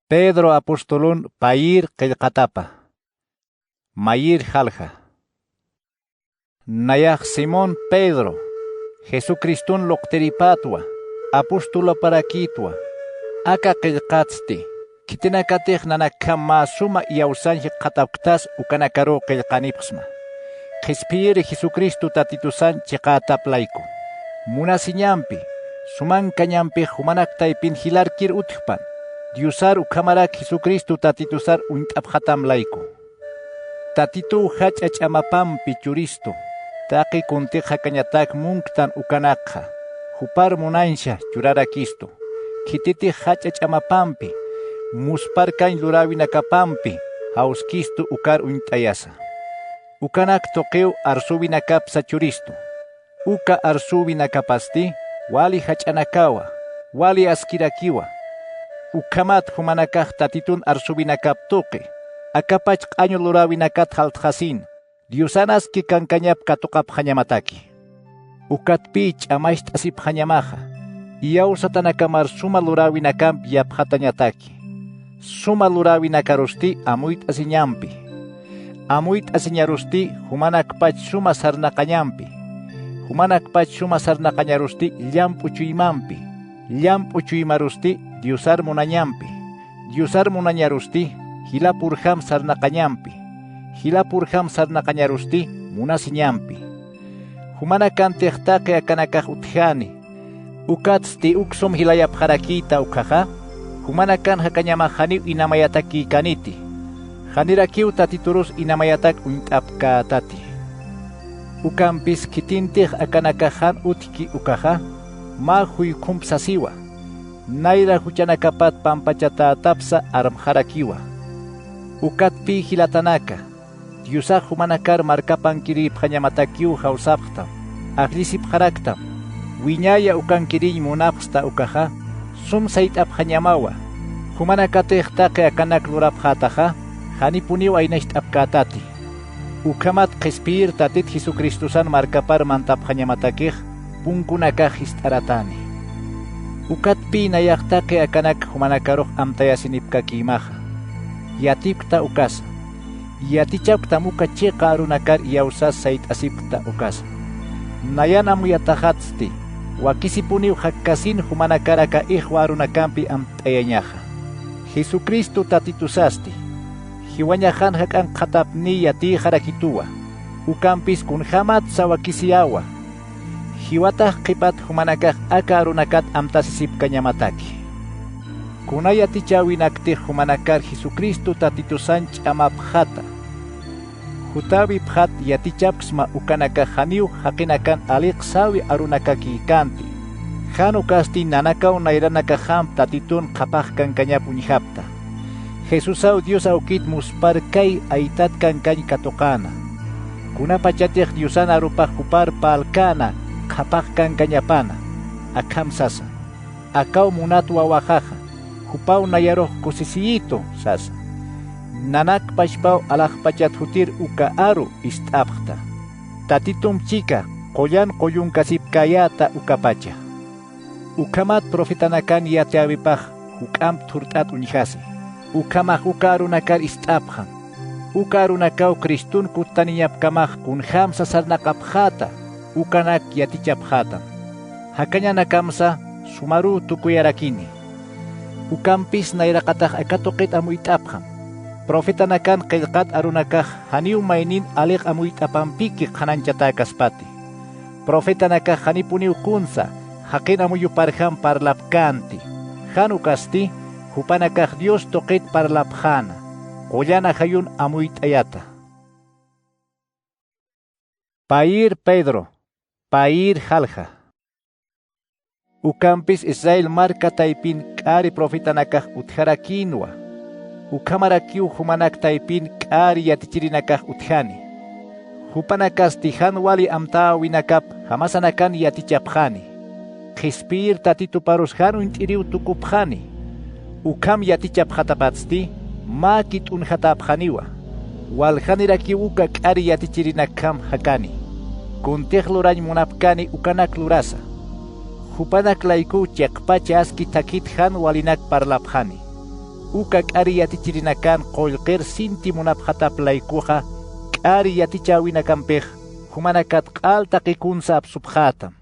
Pedro apostolun pair qillqatapa. Mayir halja. Nayaj Simón Pedro, Jesucristun loqteripatwa, apostola parakitwa, aka qillqatsti, kitinakatij nanakama suma yawsanji qatapktas ukanakaro qillqanipsma. Qhispiri Jesucristo tatitusan chiqataplayku. Munasiñampi, suman kañampi humanaktaypin hilarkir utkpan. Diosar ukamarak Jesucristo tatitusar uintaphatamlayku. Tatitu hach'amapampi churisto, taqi kuntiqa kañatak munktan ukanaqqa, hupar munansha churarakisto, kititi hach'amapampi, musparkan lurawinakapampi, hauskisto ukar uintayasa. Ukanak toqeu arsubinakapsa churisto, uka arsubinakapasti, wali hach'anakawa, wali askirakiwa, ukamat humanakaq tatitun arsubinakap tuqi, akapach q'añu lurawinakat haltqasin, Diosanas ki kankañap katuqap hañamataki. Ukatpi ch'amash t'asip hañamaja, iyaw satanakamar suma lurawinakam yapjatañataki. Suma lurawinakarusti amuyt asiñampi. Amuyt asiñarusti humanakpach suma sarnaqañampi. Humanakpach suma sarnaqañarusti llampuchuymampi. Llampuchuymarusti Diosar munañampi. Diosar munañarusti hilapurham sarnaqañampi. Hilapurham sarnaqañarusti munasiñampi. Humanakantiqtaqi akanakaq utjani. Ukatsti uksum hilayapharakita ukaja. Humanakan hakañamajani inamayataki kaniti. Hanirakiw tatiturus inamayatak uintapkatati. Ukampis kitintij akanakajan utki ukaja. Mahuy kumpsasiwa. Naira huchanakapat pampachata tapsa aramharakiwa. Ukatpi hilatanaka. Diosaq humanakar markapan kirip hañamatakiw hawsapqtam. Aglisip haraktam. Wiñaya ukankiriñ munapsta ukaja. Sum saytap hañamawa. Humanakatej akanak lurapjataja. Hanipuniw aynashtapkatati. Ukamat qhispir tatit Jesucristusan markapar mantap hañamatakij. Punkunakaj histaratani. Ukatpi nayaqtaqi akanak humanakaruq amtayasinipkakimaja. Yatipta ukasa. Yatichapta muka chiqa arunakar yawsas saytasipta ukasa. Nayan amuyatahatsti. Wakisipuniw hakkasin humanakaraka ihwa arunakampi amtayañaja. Jesucristo tatitusasti. Hiwañajan hakan qhatapni yati harakituwa. Ukampis kunhamat sawakisiyawa. Hiwataq qipat humanakaq aka arunakat amtasisipkañamataki. Kunayatichawinaktiq humanakar Jesucristo tatitusan ch'amapjata. Hutawi phat yatichapsma ukanaka haniw haqinakan aliq sawi arunakaki kanti. Hanu kasti nanakaw nairanaka ham tatitun qapaq kankañap uñihapta. Jesusaw Dios awkit muspar kay aitat kankañ katuqana. Kunapachatij Diosana rupaq hupar palkana qapaq kankañapana. Akham sasa. Akaw munat wawajaja. Hupaw nayaroh kusisiyito sasa. Nanak pashpaw alaqpachat hutir uka aru istapqta. Tatitum chika qoyan qoyunkasipkayata ukapacha. Ukamat profetanakan yateawipaq huk'am thurt'at uñihasi. Ukamaj uka arunakar istapqan. Uka arunakaw Kristun kutaniñapkamaj kunham sasarnaqapjata. Ukanak yatichapjatan. Hakaña nakamsa sumaru tukuyarakini. Ukampis nairaqataq akatuqit amuyt'apqan. Profetanakan qillqat arunakaq haniw maynin aliq amuyt'apampiki qananchataakaspati. Profetanakaq hanipuniw kunsa haqin amuyuparhan parlapkanti. Hanu kasti hupanakaq Dios toqit parlapjana. Qollana hayun amuyt'ayata. Pair Pedro, pair halja. Ukampis Israel marka taypin k'ari profetanakaq utjarakinwa. Ukamarakiw humanak taypin k'ari yatichirinakaq utjani. Hupanakastihan wali amtawinakap hamasanakan yatichapjani. Qhispir tatituparushan uint'iriw tukupjani. Ukam yatichapjatapatsti makit unhatapjaniwa. Walhanirakiw uka k'ari yatichirinakam hakani. Kuntij lurañ munapkani ukanak lurasa. Hupanak layku chiqpacha aski takit han walinak parlapjani. uka k'ari yatichirinakan qollqir sintimunap hataplaykuqa k'ari yatichawinakanpej humanakat q'alta qikunsa apsuphatam.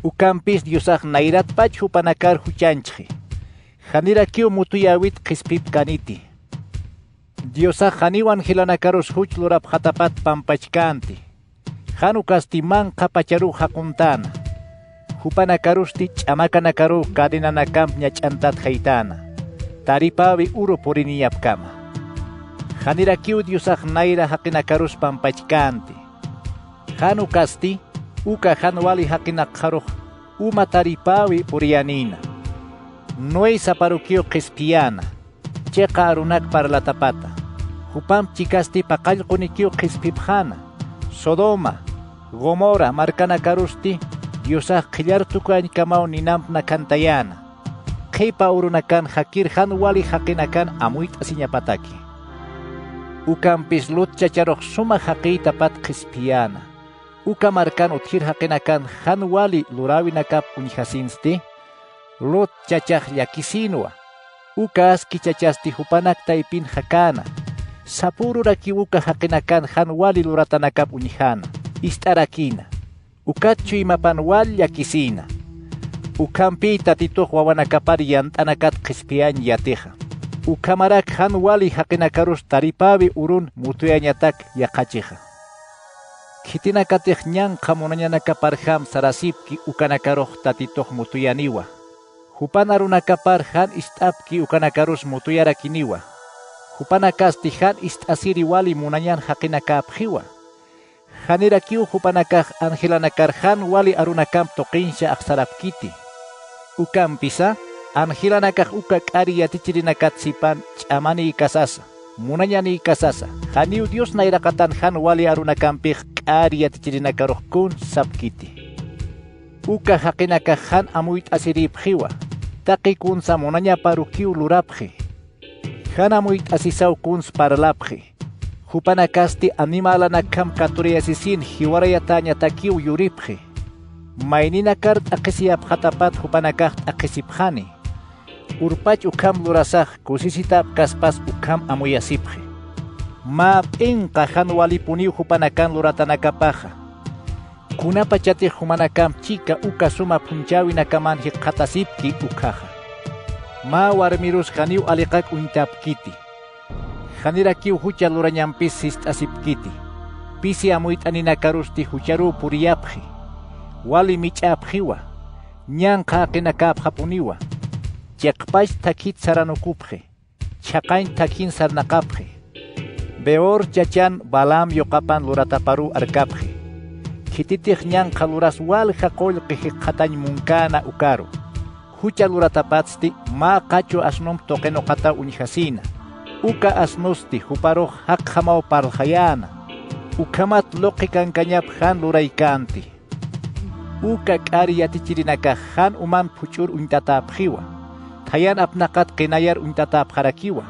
Ukampis Diosaq nayratpach hupanakar huchanchqi. Hanira kiu mutuyawit qispip kaniti. Diosaq haniwan hilanakarus huchlurap hatapat pampachkanti. Hanu kastiman qapacharu hakuntana. Hupanakarusti ch'amakanakaru kadinanakam ñach'antat haytana. Taripawi uru puriniyapkama. Hanira kiu Diosaq nayra haqinakarus pampachkanti. Hanu kasti uka hanwali hakinaqharuq uma taripawi puriyanina. Noy saparukio qispiyana. Cheqa arunak parlatapata. Hupam chikasti paqallqunikio qispipjana. Sodoma, Gomora markanakarusti Diosaq qillartukañkamau ninampna kantayana. Qipa urunakan hakir hanwali haqinakan amuyt asiñapataki. Ukampis lut chacharuq suma haqiytapat qispiyana. Uka markan uthir haqinakan hanwali lurawinakap unihasinsti. Lut chachaq llakisinwa. Uka aski chachasti hupanak taypin hakana. Sapururaki uka haqinakan hanwali luratanakap unihana. Istarakina. Ukachu imapanwal llakisina. Ukampi tatituq wawanakapar yantanakat qispiyan yateja. Ukamarak hanwali haqinakarus taripawi urun mutuyañatak yaqacheja. Kitinakatej ñanqa munañanakaparjam sarasipki ukanakaruq tatituq mutuyaniwa. Hupana runakapar han istapki ukanakarus mutuyarakiniwa. Hupana kasti han istasiri wali munañan haqinakapjiwa. Hanirakiu hupanakaj angelanakar han wali arunakam toqinsha aqsarapkiti. Ukampisa angelanakaj uka k'ari yatichirinakat sipan ch'amani kasasa. Munañani kasasa. Haniu Dios nayraqatan han wali arunakampij k'ari yatichirinakaruqkun sapkiti. Uka haqinakaj han amuyt asiripjiwa. Taqi kunsa munaña parukiu lurapji. Han amuyt asisaw kuns parlapji. Hupana kasti animalanakam katuriyasisin hiwarayataña takiu yuripji. Maynina kart aqisiyap hatapat hupanakaj aqisipjani. Urpach ukam lurasaj kusisitap kaspas ukam amuyasipji. Ma p'inqa han walipuniu hupanakan luratanakapaja. Kunapa chatij humanakam chika uka suma punchawinakaman hiqatasipki ukaja. Ma warmirus haniu aliqak uintapkiti. Hanirakiu hucha lurañampis sistasipkiti. Pisi amuyt'aninakarusti hucharu puriyapji. Wali mich'apjiwa. Ñanqa haqinakapjapuniwa. Chaqpash takit saranukupji. Chaqayn takin sarnaqapji. Beor chachan Balam yoqapan lurataparu arkapji. Kititij ñanqa luras walja qollqi hiqatañ munkana ukaru. Hucha luratapatsti ma qachu asnum toqenoqata unihasina. Uka asnusti huparuq haqhamau parljayana. Ukamat loqi kankañap han luraykanti. Uka k'ari yatichirinakaj han uman phuch'ur uñtatapjiwa. Thayan apnaqat qinayar uñtatapjarakiwa.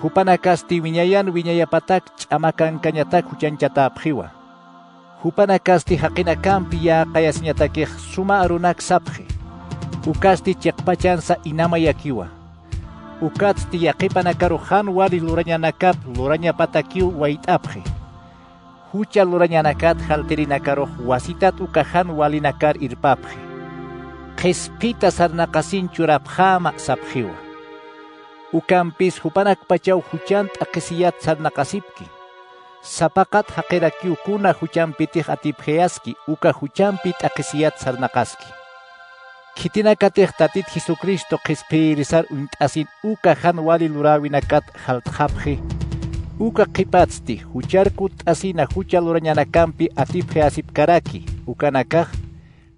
Hupanakasti wiñayan wiñayapatak ch'amakankañatak huchanchatapjiwa. Hupanakasti haqinakampi yaqayasñatakej suma arunak sapji. Ukasti chiqpachansa inamayakiwa. Ukatsti yaqipanakaru han wali lurañanakap lurañapatakiu wayt'apji. Hucha lurañanakat haltirinakaruq wasitat uka han walinakar irpapji. Qispita sarnaqasinchurapjama sapjiwa. Ukampis hupanakpachaw huchant aqisiyat sarnaqasipki. Sapaqat haqirakiukuna huchampitij atipjeyaski uka huchampit aqisiyat sarnaqaski. Kitinakatej tatit Jesucristo qispirisar unt'asin uka han wali lurawinakat haltqapji. Uka qipatsti hucharku t'asina hucha lurañanakampi atipjeyasipkaraki ukanakaj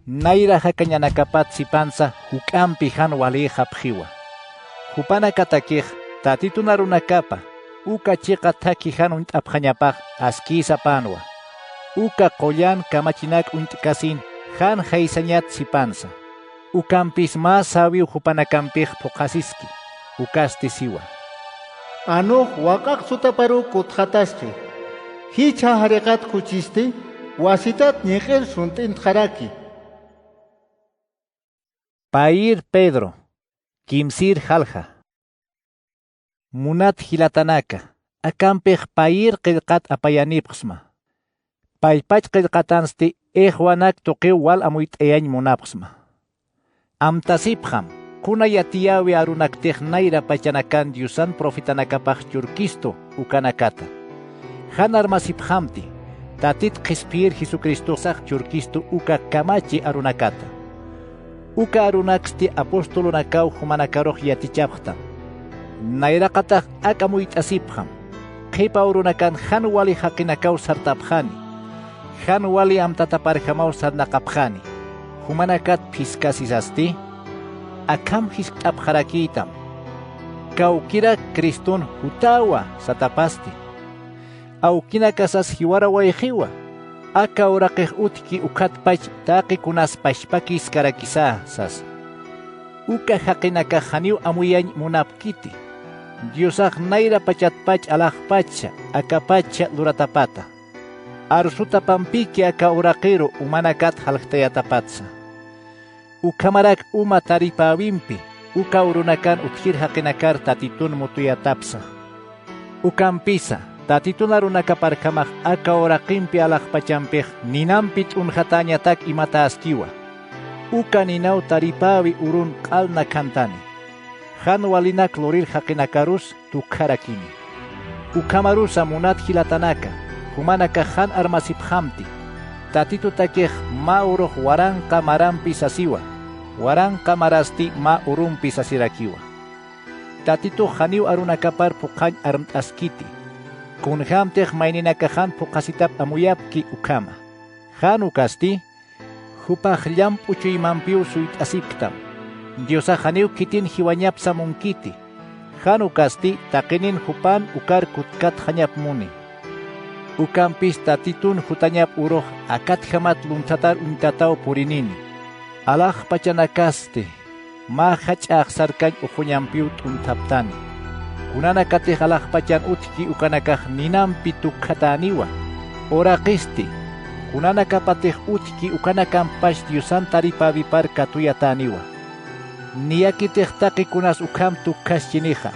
nayra hakañanakapat sipansa huk'ampi han walejapjiwa. Hupanakatakej tatituna runakapa uka chiqa taki han unt'apjañapaj askisa panwa. Uka qollan kamachinak unt'kasin han haysañat sipansa. Ukampis ma sabiu hupanakampij puqasiski. Ukasti siwa. Anuq waqaq sutaparu kutqatasqi. Hicha hariqat kuchisti wasitat ñiqir sunt'intqaraki. Pair Pedro, Kimsir Jalja. munat hilatanaka, akampej pair qillqat apayanipqsma. Paypach qillqatansti ehwanak toqew wal amuyt'eyañ munapqsma. Amtasipqam, kuna yatiyawi arunaktej naira pachanakan Diosan profitanakapaj churkisto ukanakata. Hanar masiphamti, tatit qispir Jesucristosaq churkisto uka kamachi arunakata. Uka arunaksti apostolunakaw humanakaroq yatichapqtam. Nairaqataq akamuyt'asipqam. Qipa urunakan han wali haqinakaw sartapqani. Han wali amtataparjamaw sarnaqapqani. Humanakat phiskasisasti. Akam hisk'apqarakitam. Kawkira Kriston hutawa satapasti. Awkina kasas hiwara wayqiwa. Aka uraqej utki ukhatpach taqi kunas pashpakis karakisa sas. Uka haqinaka haniw amuyañ munapkiti. Diosaq naira pachatpach alaqpacha akapacha luratapata. Arsuta pampiki aka uraqiro umanakat halqtayatapatsa. Ukamarak uma taripawimpi. Uka urunakan utkir haqinakar tatitun mutuyatapsa. Ukampisa. Tatitun arunakaparkamaj aka uraqimpi alaqpachampej ninampit unjatañatak imata askiwa. Uka ninaw taripawi urun qalna kantani. Han walinak lorir haqinakarus tukarakini. Ukamarusa munat hilatanaka. Humanaka han armasiphamti. Tatitu takej ma uruj waranqa marampi sasiwa. Waranqa marasti ma urumpi sasirakiwa. Tatitu haniw arunakapar puqañ armt'askiti. Kunhamtej maininakajan puqasitap amuyapki ukama. Han ukasti, hupaj llamp uchuymanpiw suyt'asiptam. Diosa haniw kitin hiwañapsa munkiti. Han ukasti taqinin hupan ukar kutkat hañap muni. Ukampis tatitun hutañap uruj akat hamat luntatar untataw purinini. Alaj pachanakasti, ma hach'aq sarkañ ujuñampiw t'untaptani. Kunanakatej alaj pachan utki ukanakaj ninampi tukhataniwa. Oraqisti, kunanakapatej utki ukanakanpash Diosan taripavipar katuyataniwa. Niyakitej taqi kunas ukam tukkashchiniqa.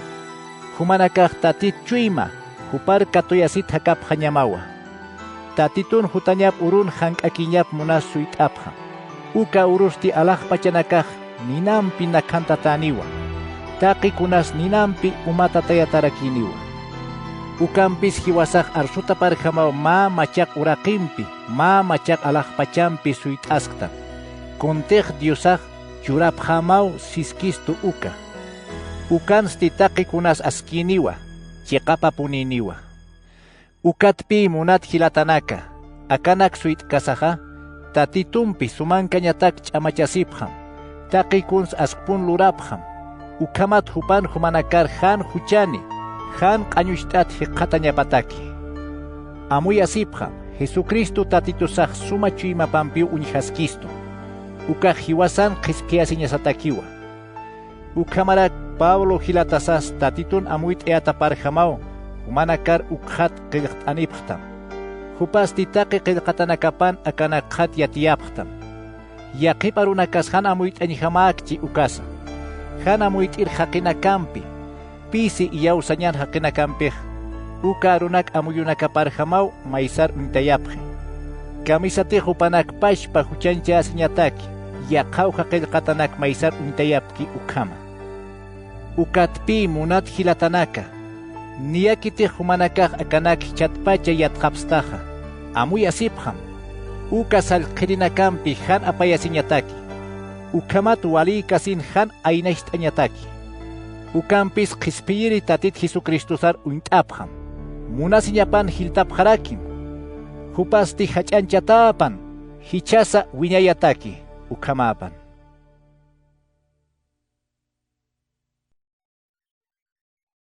Humanakaj tatit chuyma, hupar katuyasit hakap hañamawa. Tatitun hutañap urun hank'akiñap munas suyt'apqa. Uka urusti alaj pachanakaj ninampi nakantataniwa. Taqi kunas ninampi umatatayatarakiniwa. Ukampis hiwasaq arsuta parjamaw ma machaq uraqimpi, ma machaq alaj pachampi suyt'asqtan. Kuntej Diosaq churapjamaw siskistu uka. Ukansti taqi kunas askiniwa, chiqapa puniniwa. Ukatpi munat hilatanaka, akanak suyt'kasaqa, tatitumpi sumankañatak ch'amachasipqam. Taqi kuns askpun lurapqam. Ukamat hupan humanakar han huchani, han q'añushtat hiqatañapataki. Amuy asipqam, Jesucristo tatitusaq suma chuymapampiw uñhaskisto. Uka hiwasan qispiasiñasatakiwa. Ukamarak Pablo hilatasas tatitun amuyt'eyataparjamaw, humanakar ukhat qillqt'anipqtam. Hupasti taqi qillqatanakapan akanaqhat yatiyapqtam. Yaqipa runakas han amuyt'añihamakchi ukasa. Han amuyt'ir haqinakampi, pisi iyawsañan haqinakampej, uka runak amuyunakaparjamaw maysar untayapqi. Kamisatej upanak pashpa huchancha asiñataki, yaqaw haqillqatanak maysar untayapki ukama. Ukatpi munat hilatanaka, niyakitej humanakaj akanak chatpacha yatqapstaqa, amuy asipqam, uka salqirinakampi han apayasiñataki. Ukamat wali kasin han aynasht'añataki. Ukampis qispiyri tatit Jesucristosar unt'apqam. Munasiñapan hiltapqarakim. Hupasti hach'anchatapan hichasa wiñayataki ukamapan.